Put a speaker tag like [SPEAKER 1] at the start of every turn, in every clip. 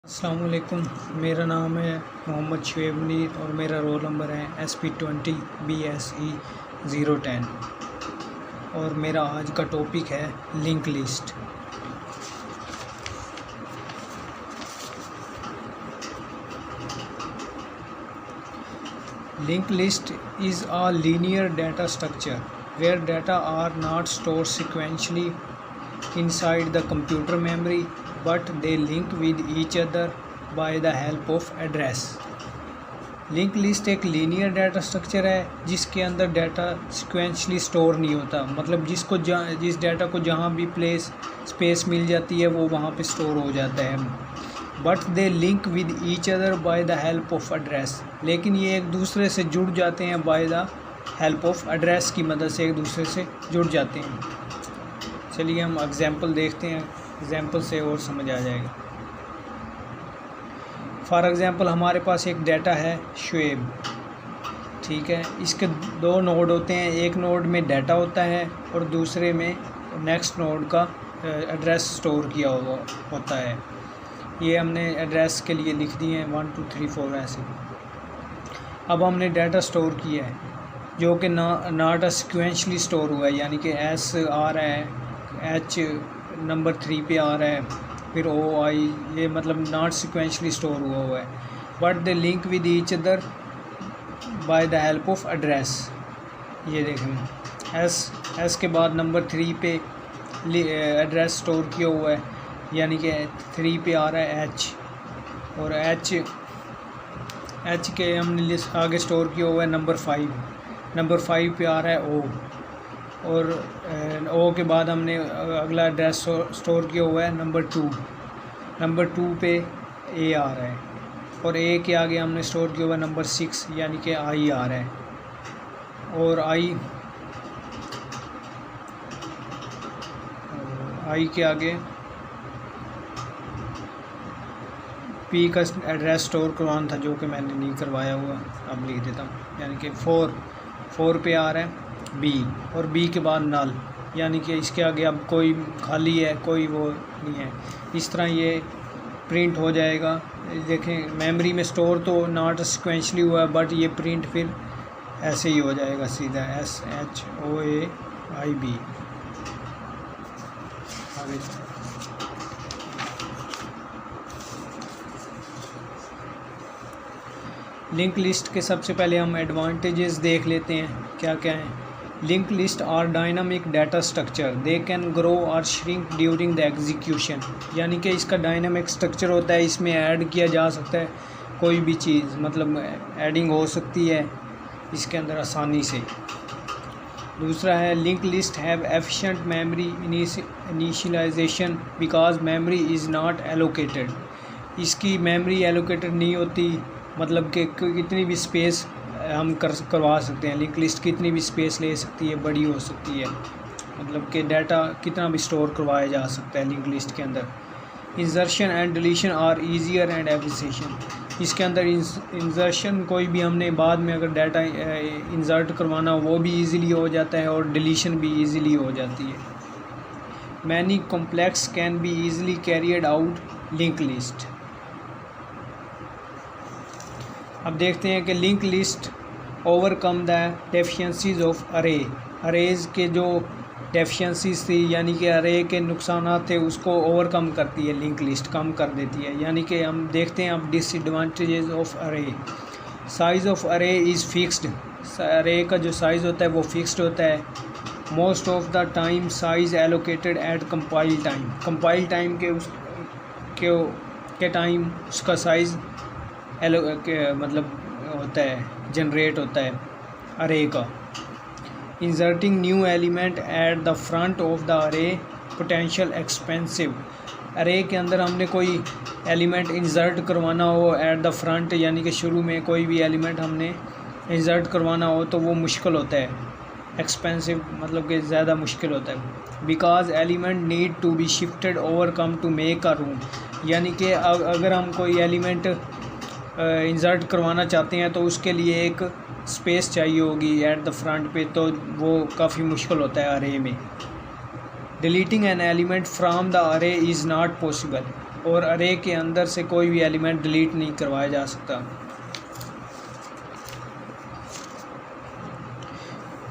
[SPEAKER 1] अस्सलाम वालेकुम। मेरा नाम है मोहम्मद शुएब मुनीर और मेरा रोल नंबर है SP20 BSE 010 और मेरा आज का टॉपिक है link list. Link list is a linear data structure where data are not stored sequentially inside the computer memory but they link with each other by the help of address। Link list एक linear data structure है जिसके अंदर data sequentially store नहीं होता, मतलब जिस data को जहाँ भी प्लेस स्पेस मिल जाती है वो वहाँ पे स्टोर हो जाता है। But they link with each other by the help of address, लेकिन ये एक दूसरे से जुड़ जाते हैं by the help of address की मदद से एक दूसरे से जुड़ जाते हैं। चलिए हम एग्जांपल देखते हैं, एग्जांपल से और समझ आ जाएगा। फॉर एग्ज़ाम्पल हमारे पास एक डाटा है शुएब, ठीक है। इसके दो नोड होते हैं, एक नोड में डाटा होता है और दूसरे में नेक्स्ट नोड का एड्रेस स्टोर किया हुआ होता है। ये हमने एड्रेस के लिए लिख दिए हैं 1 2 3 4 ऐसे। अब हमने डाटा स्टोर किया है जो कि नॉट सिक्वेंशली स्टोर हुआ है, यानी कि S आ रहा है, H नंबर 3 पे आ रहा है, फिर OI, ये मतलब नॉट सिक्वेंशली स्टोर हुआ है। But they link with each other by the help of address. ये देखें S के बाद नंबर 3 पे एड्रेस स्टोर किया हुआ है, यानी कि 3 पे आ रहा है H, और H के हमने आगे स्टोर किया हुआ है नंबर 5 पे आ रहा है O, और O के बाद हमने अगला एड्रेस स्टोर किया हुआ है नंबर 2 पे A आ रहा है, और A के आगे हमने स्टोर किया हुआ है नंबर 6, यानी कि I आ रहा है, और I के आगे P का एड्रेस स्टोर करवाना था जो कि मैंने नहीं करवाया हुआ, अब लिख देता हूँ, यानी कि 4 पे आ रहा है B, और B के बाद नल, यानी कि इसके आगे अब कोई खाली है, कोई वो नहीं है। इस तरह ये प्रिंट हो जाएगा। देखें मेमोरी में स्टोर तो नॉट सिक्वेंशली हुआ है, बट ये प्रिंट फिर ऐसे ही हो जाएगा सीधा SHOAIB। आगे लिंक लिस्ट के सबसे पहले हम एडवांटेजेस देख लेते हैं क्या क्या हैं। Link list are dynamic data structure, they can grow और श्रिंक ड्यूरिंग द एग्जीक्यूशन, यानी कि इसका डायनामिक स्ट्रक्चर होता है, इसमें ऐड किया जा सकता है कोई भी चीज़, मतलब एडिंग हो सकती है इसके अंदर आसानी से। दूसरा है link list have efficient memory initialisation because memory is not allocated, इसकी मेमोरी एलोकेटेड नहीं होती, मतलब कि कितनी भी स्पेस हम करवा सकते हैं। लिंक लिस्ट कितनी भी स्पेस ले सकती है, बड़ी हो सकती है, मतलब कि डाटा कितना भी स्टोर करवाया जा सकता है लिंक लिस्ट के अंदर। Insertion and deletion are easier and efficient, इसके अंदर इंसर्शन कोई भी हमने बाद में अगर डाटा इंसर्ट करवाना वो भी ईज़िली हो जाता है, और डिलीशन भी ईज़िली हो जाती है। Many complex can be easily carried out link list. अब देखते हैं कि link list overcome the deficiencies of arrays के जो डेफिशिएंसीज थी, यानी कि अरे के नुकसानात थे, उसको ओवरकम करती है लिंक लिस्ट, कम कर देती है। यानी कि हम देखते हैं अब डिसएडवांटेजेस ऑफ अरे। साइज़ ऑफ अरे इज़ फिक्स्ड, अरे का जो साइज़ होता है वो फिक्स्ड होता है। Most of the time size allocated eight compile time के टाइम उसका साइज़ मतलब होता है, जनरेट होता है अरे का। Inserting new element at the front of the अरे पोटेंशियल एक्सपेंसिव, अरे के अंदर हमने कोई एलिमेंट इंसर्ट करवाना हो एट द फ्रंट, यानी कि शुरू में कोई भी एलिमेंट हमने इंसर्ट करवाना हो तो वो मुश्किल होता है, एक्सपेंसिव मतलब कि ज़्यादा मुश्किल होता है। Because element need to be shifted overcome to make a room, यानी कि अगर हम कोई एलिमेंट इंसर्ट करवाना चाहते हैं तो उसके लिए एक स्पेस चाहिए होगी एट द फ्रंट पे, तो वो काफ़ी मुश्किल होता है अरे में। Deleting an element from the अरे इज़ नॉट पॉसिबल, और अरे के अंदर से कोई भी एलिमेंट डिलीट नहीं करवाया जा सकता।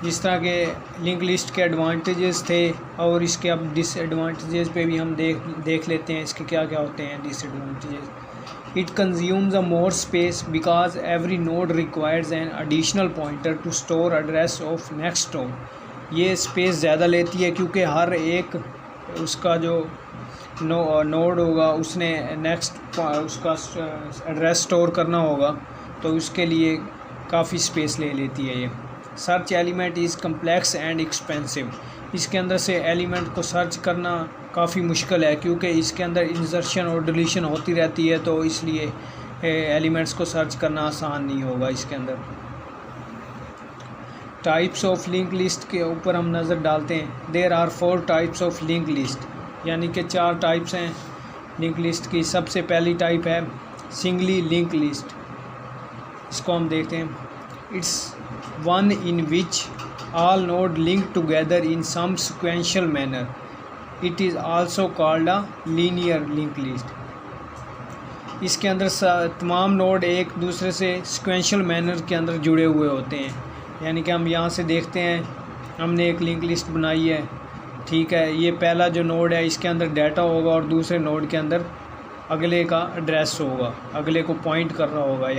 [SPEAKER 1] जिस तरह के लिंक लिस्ट के एडवांटेजेस थे और इसके अब डिसएडवांटेजेस पे भी हम देख लेते हैं इसके क्या क्या होते हैं disadvantages. It consumes a more space because every node requires an additional pointer to store address of next node. ये स्पेस ज़्यादा लेती है क्योंकि हर एक उसका जो नोड होगा उसने नेक्स्ट उसका एड्रेस स्टोर करना होगा, तो उसके लिए काफ़ी स्पेस ले लेती है ये। Search element is complex and expensive. इसके अंदर से एलिमेंट को सर्च करना काफ़ी मुश्किल है क्योंकि इसके अंदर इंसर्शन और डिलीशन होती रहती है, तो इसलिए एलिमेंट्स को सर्च करना आसान नहीं होगा इसके अंदर। टाइप्स ऑफ लिंक लिस्ट के ऊपर हम नज़र डालते हैं। There are 4 types of link list, यानी कि 4 टाइप्स हैं लिंक लिस्ट की। सबसे पहली टाइप है सिंगली लिंक लिस्ट। इसको हम देखते हैं। It's one in which all node link together in some sequential manner. It is also called a linear linked list. इसके अंदर तमाम नोड एक दूसरे से सिक्वेंशियल मैनर के अंदर जुड़े हुए होते हैं। यानी कि हम यहाँ से देखते हैं, हमने एक लिंक लिस्ट बनाई है, ठीक है। ये पहला जो नोड है इसके अंदर डाटा होगा और दूसरे नोड के अंदर अगले का एड्रेस होगा, अगले को पॉइंट कर रहा होगा।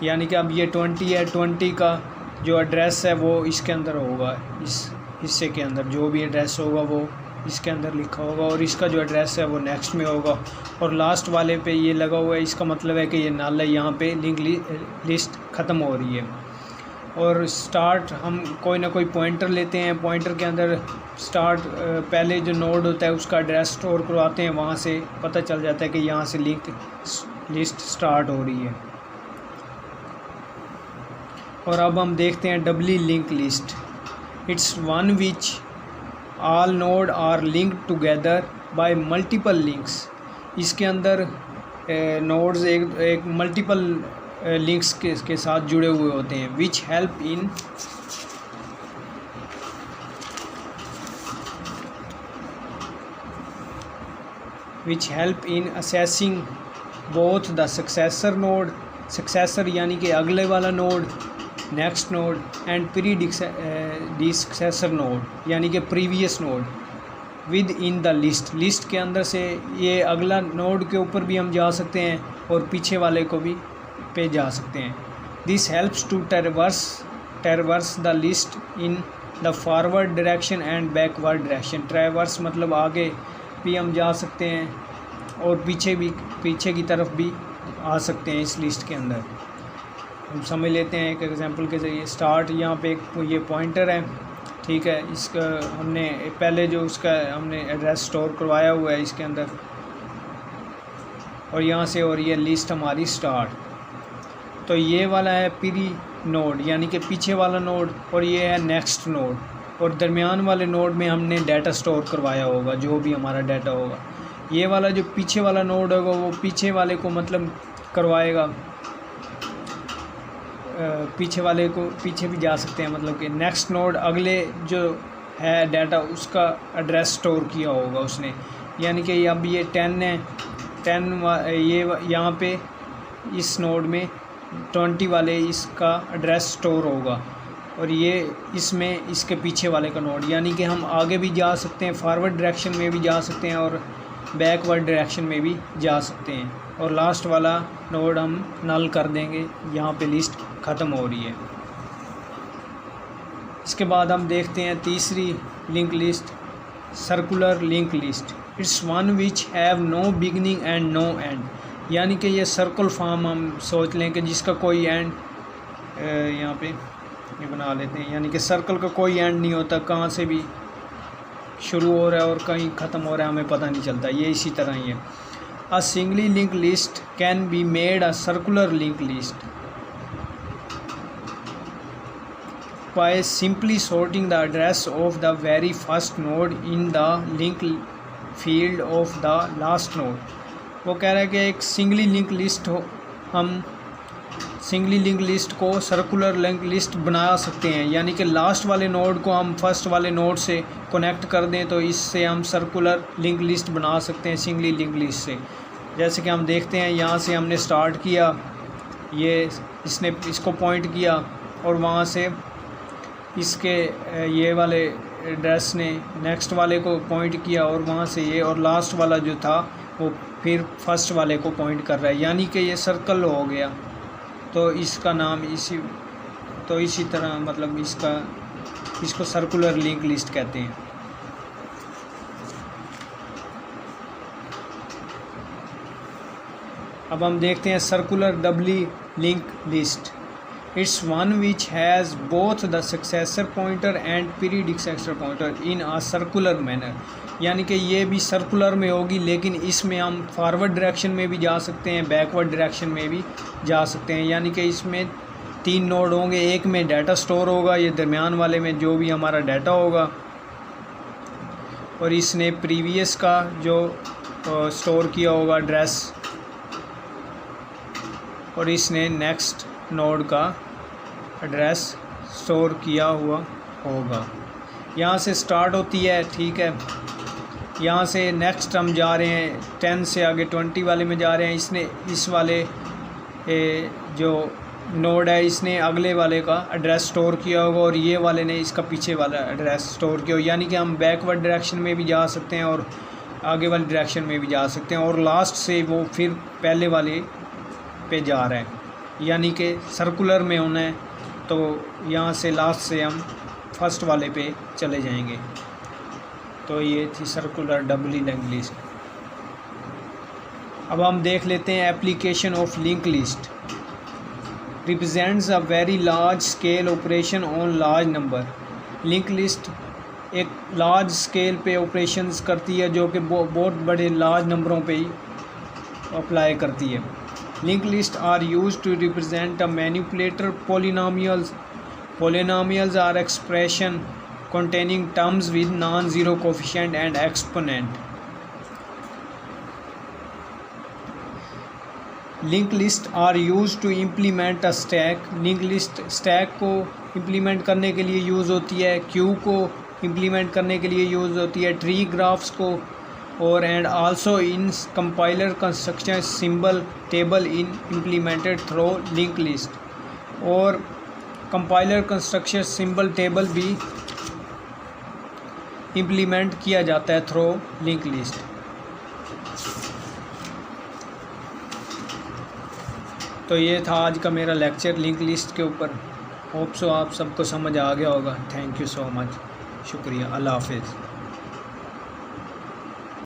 [SPEAKER 1] यानी कि अब ये 20 है, 20 का जो एड्रेस है वो इसके अंदर होगा, इस हिस्से के अंदर जो भी एड्रेस होगा वो इसके अंदर लिखा होगा, और इसका जो एड्रेस है वो नेक्स्ट में होगा, और लास्ट वाले पे ये लगा हुआ है। इसका मतलब है कि ये नल है, यहाँ पे लिंक लिस्ट ख़त्म हो रही है। और स्टार्ट हम कोई ना कोई पॉइंटर लेते हैं, पॉइंटर के अंदर स्टार्ट पहले जो नोड होता है उसका एड्रेस स्टोर करवाते हैं, वहाँ से पता चल जाता है कि यहाँ से लिंक लिस्ट स्टार्ट हो रही है। और अब हम देखते हैं doubly link list. It's one which all node are link together by multiple links. इसके अंदर नोड्स एक मल्टीपल लिंक्स के साथ जुड़े हुए होते हैं। Which help in assessing both the successor यानी कि अगले वाला node, next node, and predecessor node यानी कि previous node with in the list के अंदर से ये अगला नोड के ऊपर भी हम जा सकते हैं और पीछे वाले को भी पे जा सकते हैं। This helps to traverse the list in the forward direction and backward direction. Traverse मतलब आगे भी हम जा सकते हैं और पीछे की तरफ भी आ सकते हैं इस लिस्ट के अंदर। हम समझ लेते हैं एक एग्जांपल के ज़रिए। स्टार्ट यहाँ पे ये पॉइंटर है, ठीक है। इसका हमने पहले जो उसका हमने एड्रेस स्टोर करवाया हुआ है इसके अंदर, और यहाँ से और ये लिस्ट हमारी स्टार्ट। तो ये वाला है प्री नोड यानी कि पीछे वाला नोड, और ये है नेक्स्ट नोड, और दरमियान वाले नोड में हमने डाटा स्टोर करवाया होगा जो भी हमारा डाटा होगा। ये वाला जो पीछे वाला नोड होगा वो पीछे वाले को मतलब करवाएगा, पीछे वाले को पीछे भी जा सकते हैं, मतलब कि नेक्स्ट नोड अगले जो है डाटा उसका एड्रेस स्टोर किया होगा उसने। यानी कि अब ये 10 है, 10 ये यहाँ पे इस नोड में 20 वाले इसका एड्रेस स्टोर होगा, और ये इसमें इसके पीछे वाले का नोड। यानी कि हम आगे भी जा सकते हैं, फॉरवर्ड डायरेक्शन में भी जा सकते हैं और बैकवर्ड डायरेक्शन में भी जा सकते हैं, और लास्ट वाला नोड हम नल कर देंगे, यहाँ पे लिस्ट ख़त्म हो रही है। इसके बाद हम देखते हैं तीसरी link list, circular link list. It's one which have no beginning and no end. यानी कि ये सर्कल फॉर्म हम सोच लें कि जिसका कोई एंड यहाँ पे ये बना लेते हैं, यानी कि सर्कल का कोई एंड नहीं होता, कहाँ से भी शुरू हो रहा है और कहीं ख़त्म हो रहा है हमें पता नहीं चलता। ये इसी तरह ही है। A singly link list can be made a circular link list by simply sorting the address of the very first node in the link field of the last node। वो कह रहा है कि एक सिंगली लिंक लिस्ट हम singly link list को circular link list बना सकते हैं, यानी कि लास्ट वाले नोड को हम फर्स्ट वाले नोड से कनेक्ट कर दें तो इससे हम सर्कुलर लिंक लिस्ट बना सकते हैं सिंगली लिंक लिस्ट से। जैसे कि हम देखते हैं यहाँ से हमने स्टार्ट किया, ये इसने इसको पॉइंट किया और वहाँ से इसके ये वाले एड्रेस ने नेक्स्ट वाले को पॉइंट किया और वहाँ से ये, और लास्ट वाला जो था वो फिर फर्स्ट वाले को पॉइंट कर रहा है, यानी कि ये सर्कल हो गया। तो इसका नाम इसी तरह मतलब इसको सर्कुलर लिंक लिस्ट कहते हैं। अब हम देखते हैं circular doubly link list. It's one which has both the successor pointer and predecessor pointer in a circular manner, यानी कि ये भी सर्कुलर में होगी, लेकिन इसमें हम फॉरवर्ड डायरेक्शन में भी जा सकते हैं, बैकवर्ड डायरेक्शन में भी जा सकते हैं। यानी कि इसमें 3 नोड होंगे, एक में डाटा स्टोर होगा, ये दरमियान वाले में जो भी हमारा डाटा होगा, और इसने प्रीवियस का जो स्टोर किया होगा एड्रेस, और इसने नेक्स्ट नोड का एड्रेस स्टोर किया हुआ होगा। यहाँ से स्टार्ट होती है, ठीक है। यहाँ से नेक्स्ट हम जा रहे हैं 10 से आगे 20 वाले में जा रहे हैं। इसने इस वाले जो नोड है इसने अगले वाले का एड्रेस स्टोर किया होगा और ये वाले ने इसका पीछे वाला एड्रेस स्टोर किया होगा, यानी कि हम बैकवर्ड डायरेक्शन में भी जा सकते हैं और आगे वाली डायरेक्शन में भी जा सकते हैं, और लास्ट से वो फिर पहले वाले पे जा रहा है, यानी कि सर्कुलर में होना है तो यहाँ से लास्ट से हम फर्स्ट वाले पे चले जाएंगे। तो ये थी सर्कुलर डबली लिंक लिस्ट। अब हम देख लेते हैं application of link list. Represents a very large scale operation on large number. Link list एक लार्ज स्केल पे ऑपरेशंस करती है जो कि बहुत बड़े लार्ज नंबरों पे ही अप्लाई करती है। Link list are used to represent a manipulator polynomials. Polynomials are expression containing terms with non-zero coefficient and exponent. Linked lists are used to implement a stack. Linked list stack को implement करने के लिए use होती है, queue को implement करने के लिए यूज़ होती है, tree graphs को, और and also in compiler construction symbol table in implemented through linked list, और कंपाइलर कंस्ट्रक्शन सिंबल टेबल भी इम्प्लीमेंट किया जाता है थ्रू लिंक लिस्ट। तो ये था आज का मेरा लेक्चर लिंक लिस्ट के ऊपर। होप सो आप सबको समझ आ गया होगा। थैंक यू सो मच, शुक्रिया, अल्लाह हाफिज़।